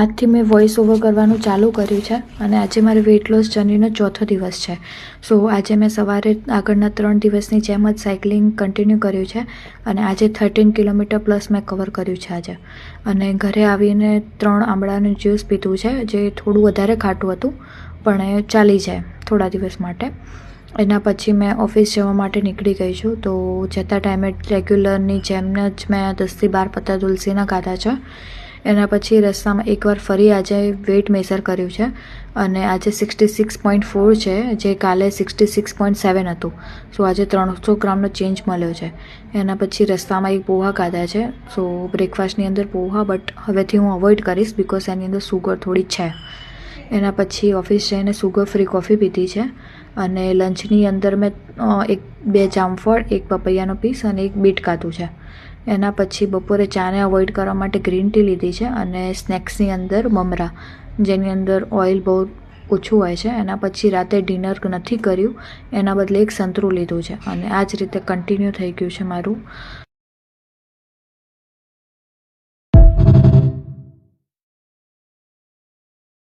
આજથી મેં voice over કરવાનું ચાલુ કર્યું છે અને આજે મારે વેઇટ લોસ જર્નીનો ચોથો દિવસ છે. સો આજે મેં સવારે આગળના 3 દિવસની જેમ જ સાયકલિંગ કન્ટિન્યુ કર્યું છે અને આજે 13 કિલોમીટર પ્લસ મેં કવર કર્યું છે આજે. અને ઘરે આવીને 3 આંબળાનું જ્યુસ પીધું છે, જે થોડું વધારે ખાટું હતું પણ એ ચાલી જાય થોડા દિવસ માટે. એના પછી મેં ઓફિસ જવા માટે નીકળી ગઈ છું. તો જતા ટાઈમે રેગ્યુલરની જેમ જ મેં 10થી 12 પત્તા તુલસીના ખાધા છે. એના પછી રસ્તામાં એકવાર ફરી આજે વેઇટ મેઝર કર્યું છે અને આજે 66.4 છે, જે કાલે 66.7 હતું. સો આજે 300 ગ્રામનો ચેન્જ મળ્યો છે. એના પછી રસ્તામાં એક પોહા ખાધા છે. સો બ્રેકફાસ્ટની અંદર પોહા, બટ હવેથી હું અવોઇડ કરીશ બિકોઝ એની અંદર સુગર થોડી છે. એના પછી ઓફિસ જઈને સુગર ફ્રી કોફી પીધી છે અને લંચની અંદર મેં 2 જામફળ, 1 પપૈયાનો પીસ અને 1 બીટ ખાધું છે. એના પછી બપોરે ચાને અવોઇડ કરવા માટે ગ્રીન ટી લીધી છે અને સ્નેક્સની અંદર મમરા, જેની અંદર ઓઇલ બહુ ઓછું હોય છે. એના પછી રાતે ડિનર નથી કર્યું, એના બદલે એક સંતરું લીધું છે અને આ જ રીતે કન્ટિન્યુ થઈ ગયું છે મારું.